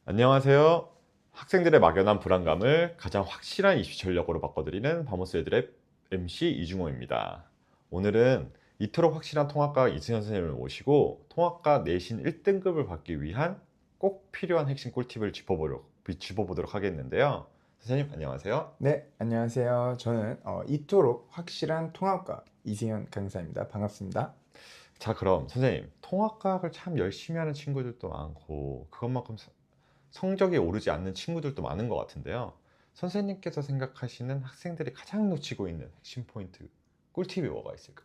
안녕하세요. 학생들의 막연한 불안감을 가장 확실한 이슈 전략으로 바꿔드리는 바모스 애들의 MC 이중호입니다. 오늘은 이토록 확실한 통합과 이승현 선생님을 모시고 통합과 내신 1등급을 받기 위한 꼭 필요한 핵심 꿀팁을 짚어보도록 하겠는데요. 선생님 안녕하세요. 네, 안녕하세요. 저는 이토록 확실한 통합과 이승현 강사입니다. 반갑습니다. 자, 그럼 선생님, 통합과학을 참 열심히 하는 친구들도 많고 그것만큼 성적이 오르지 않는 친구들도 많은 것 같은데요. 선생님께서 생각하시는 학생들이 가장 놓치고 있는 핵심 포인트, 꿀팁이 뭐가 있을까요?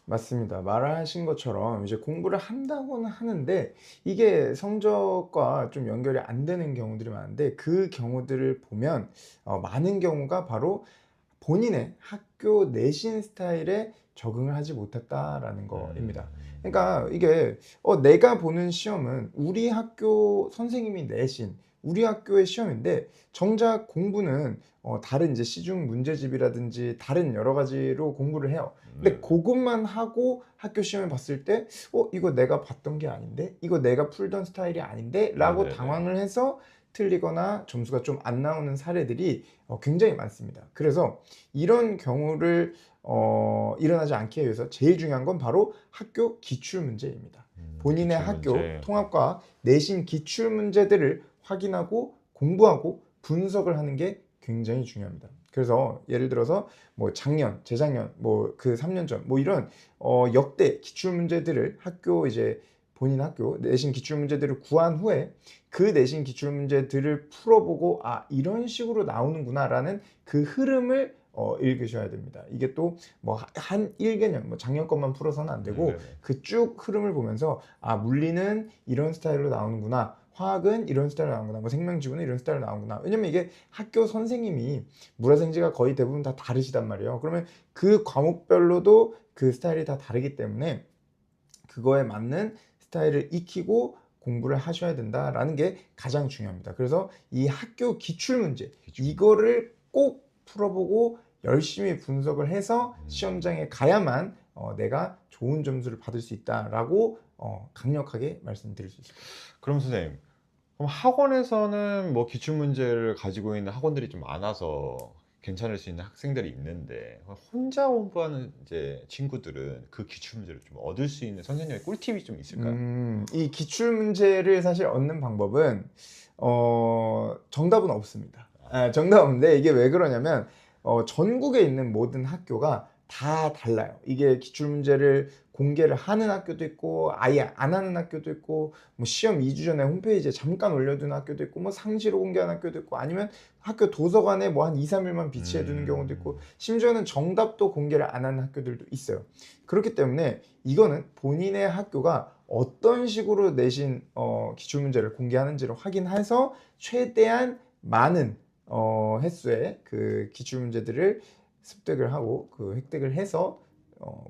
맞습니다. 말하신 것처럼 이제 공부를 한다고는 하는데 이게 성적과 좀 연결이 안 되는 경우들이 많은데 그 경우들을 보면 많은 경우가 바로 본인의 학교 내신 스타일에 적응을 하지 못했다라는 거입니다. 그러니까 이게 내가 보는 시험은 우리 학교 선생님이 내신 우리 학교의 시험인데 정작 공부는 다른 이제 시중 문제집이라든지 다른 여러 가지로 공부를 해요. 근데 네. 그것만 하고 학교 시험을 봤을 때 이거 내가 봤던 게 아닌데? 이거 내가 풀던 스타일이 아닌데? 라고 네네네. 당황을 해서 틀리거나 점수가 좀 안 나오는 사례들이 굉장히 많습니다. 그래서 이런 경우를 일어나지 않기 위해서 제일 중요한 건 바로 학교 기출 문제입니다. 본인의 기출 학교 문제. 통합과 내신 기출 문제들을 확인하고 공부하고 분석을 하는 게 굉장히 중요합니다. 그래서 예를 들어서 뭐 작년, 재작년, 뭐 그 3년 전, 뭐 이런 역대 기출 문제들을 학교 이제 본인 학교 내신 기출 문제들을 구한 후에 그 내신 기출 문제들을 풀어보고 아 이런 식으로 나오는구나라는 그 흐름을 읽으셔야 됩니다. 이게 또 뭐 한 1개년 뭐 작년 것만 풀어서는 안 되고 네네. 그 쭉 흐름을 보면서 아 물리는 이런 스타일로 나오는구나. 화학은 이런 스타일로 나오는구나. 뭐 생명지구는 이런 스타일로 나오는구나. 왜냐면 이게 학교 선생님이 물화생지가 거의 대부분 다 다르시단 말이에요. 그러면 그 과목별로도 그 스타일이 다 다르기 때문에 그거에 맞는 스타일을 익히고 공부를 하셔야 된다라는 게 가장 중요합니다. 그래서 이 학교 기출 문제 기출 문제. 이거를 꼭 풀어보고 열심히 분석을 해서 시험장에 가야만 내가 좋은 점수를 받을 수 있다라고 강력하게 말씀드릴 수 있습니다. 그럼 선생님, 그럼 학원에서는 뭐 기출 문제를 가지고 있는 학원들이 좀 많아서 괜찮을 수 있는 학생들이 있는데 혼자 공부하는 이제 친구들은 그 기출 문제를 좀 얻을 수 있는 선생님의 꿀팁이 좀 있을까요? 이 기출 문제를 사실 얻는 방법은 정답은 없습니다. 정답 없는데 이게 왜 그러냐면 전국에 있는 모든 학교가 다 달라요. 이게 기출 문제를 공개를 하는 학교도 있고 아예 안 하는 학교도 있고 뭐 시험 2주 전에 홈페이지에 잠깐 올려두는 학교도 있고 뭐 상시로 공개하는 학교도 있고 아니면 학교 도서관에 뭐 한 2, 3일만 비치해 두는 경우도 있고 심지어는 정답도 공개를 안 하는 학교들도 있어요. 그렇기 때문에 이거는 본인의 학교가 어떤 식으로 내신 기출 문제를 공개하는지를 확인해서 최대한 많은 횟수의 그 기출 문제들을 습득을 하고 그 획득을 해서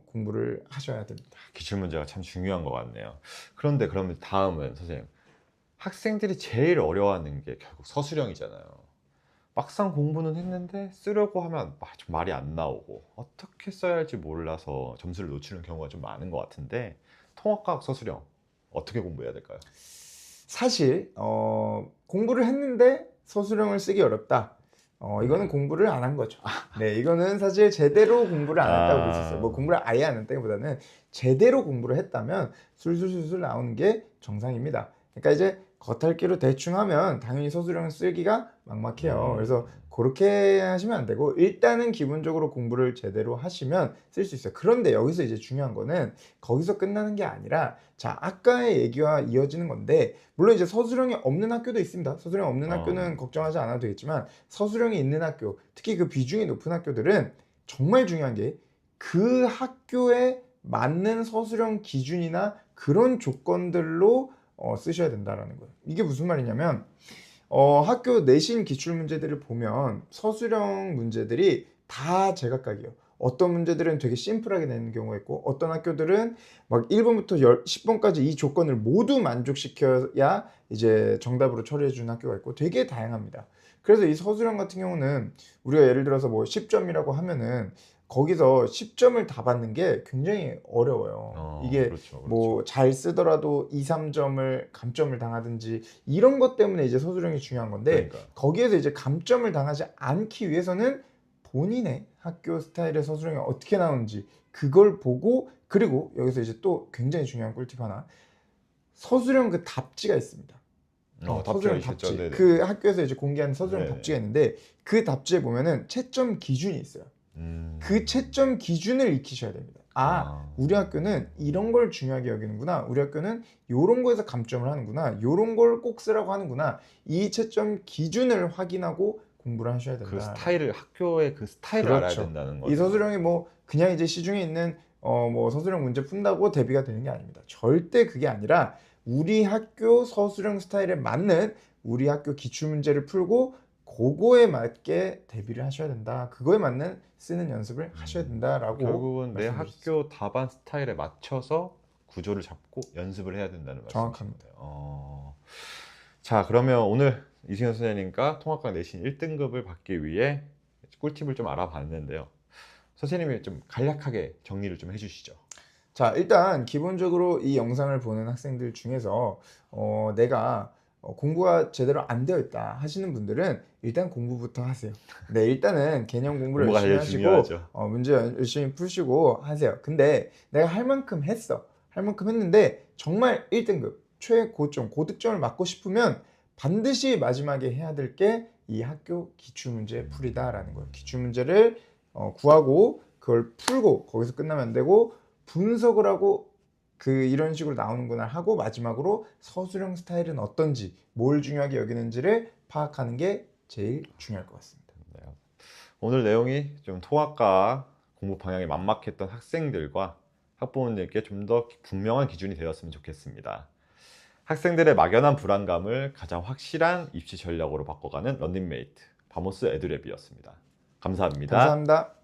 공부를 하셔야 됩니다. 기출 문제가 참 중요한 것 같네요. 그런데 그러면 다음은 선생님, 학생들이 제일 어려워하는 게 결국 서술형이잖아요. 막상 공부는 했는데 쓰려고 하면 좀 말이 안 나오고 어떻게 써야 할지 몰라서 점수를 놓치는 경우가 좀 많은 것 같은데 통합과학 서술형 어떻게 공부해야 될까요? 사실 공부를 했는데 서술형을 쓰기 어렵다. 이거는 네. 공부를 안 한 거죠. 네, 이거는 사실 제대로 공부를 안 했다고 볼 수 있어요. 뭐 아, 공부를 아예 안 했다기보다는 제대로 공부를 했다면 술술술술 나오는 게 정상입니다. 그러니까 이제 겉핥기로 대충 하면 당연히 서술형을 쓰기가 막막해요. 그래서 그렇게 하시면 안 되고 일단은 기본적으로 공부를 제대로 하시면 쓸 수 있어요. 그런데 여기서 이제 중요한 거는 거기서 끝나는 게 아니라 자 아까의 얘기와 이어지는 건데 물론 이제 서술형이 없는 학교도 있습니다. 서술형 없는 학교는 어, 걱정하지 않아도 되겠지만 서술형이 있는 학교 특히 그 비중이 높은 학교들은 정말 중요한 게 그 학교에 맞는 서술형 기준이나 그런 조건들로 쓰셔야 된다라는 거예요. 이게 무슨 말이냐면 학교 내신 기출 문제들을 보면 서술형 문제들이 다 제각각이에요. 어떤 문제들은 되게 심플하게 내는 경우가 있고 어떤 학교들은 막 1번부터 10번까지 이 조건을 모두 만족시켜야 이제 정답으로 처리해 주는 학교가 있고 되게 다양합니다. 그래서 이 서술형 같은 경우는 우리가 예를 들어서 뭐 10점이라고 하면은 거기서 10점을 다 받는 게 굉장히 어려워요. 이게 그렇죠, 뭐 잘 쓰더라도 2, 3점을 감점을 당하든지 이런 것 때문에 이제 서술형이 중요한 건데, 그러니까. 거기에서 이제 감점을 당하지 않기 위해서는 본인의 학교 스타일의 서술형이 어떻게 나오는지 그걸 보고, 그리고 여기서 이제 또 굉장히 중요한 꿀팁 하나, 서술형 그 답지가 있습니다. 서술형 답지가 있었죠. 답지. 네네. 그 학교에서 이제 공개하는 서술형 네. 답지가 있는데, 그 답지에 보면은 채점 기준이 있어요. 그 채점 기준을 익히셔야 됩니다. 우리 학교는 이런 걸 중요하게 여기는구나. 우리 학교는 요런 거에서 감점을 하는구나. 요런 걸 꼭 쓰라고 하는구나. 이 채점 기준을 확인하고 공부를 하셔야 된다. 그 스타일을, 학교의 그 스타일을 알아야 그렇죠. 된다는 이 거죠. 서술형이 뭐 그냥 이제 시중에 있는 뭐 서술형 문제 푼다고 대비가 되는 게 아닙니다. 절대 그게 아니라 우리 학교 서술형 스타일에 맞는 우리 학교 기출 문제를 풀고 그거에 맞게 대비를 하셔야 된다. 그거에 맞는 쓰는 연습을 하셔야 된다라고. 결국은 내 말씀드렸습니다. 학교 답안 스타일에 맞춰서 구조를 잡고 연습을 해야 된다는 정확합니다. 말씀이신가요? 자, 그러면 오늘 이승현 선생님과 통합과 내신 1등급을 받기 위해 꿀팁을 좀 알아봤는데요. 선생님이 좀 간략하게 정리를 좀 해주시죠. 자, 일단 기본적으로 이 영상을 보는 학생들 중에서 내가 공부가 제대로 안 되어 있다 하시는 분들은 일단 공부부터 하세요. 네, 일단은 개념 공부를 공부가 열심히 제일 하시고 중요하죠. 문제 열심히 푸시고 하세요. 근데 내가 할 만큼 했어. 할 만큼 했는데 정말 1등급, 최고점, 고득점을 맞고 싶으면 반드시 마지막에 해야 될 게 이 학교 기출문제 풀이다라는 거예요. 기출문제를 구하고 그걸 풀고 거기서 끝나면 안 되고, 분석을 하고 이런 식으로 나오는구나 하고, 마지막으로 서술형 스타일은 어떤지, 뭘 중요하게 여기는지를 파악하는 게 제일 중요할 것 같습니다. 네. 오늘 내용이 좀 통합과 공부 방향이 막막했던 학생들과 학부모님께 좀 더 분명한 기준이 되었으면 좋겠습니다. 학생들의 막연한 불안감을 가장 확실한 입시 전략으로 바꿔가는 런닝메이트 바모스 에듀랩이었습니다. 감사합니다. 감사합니다.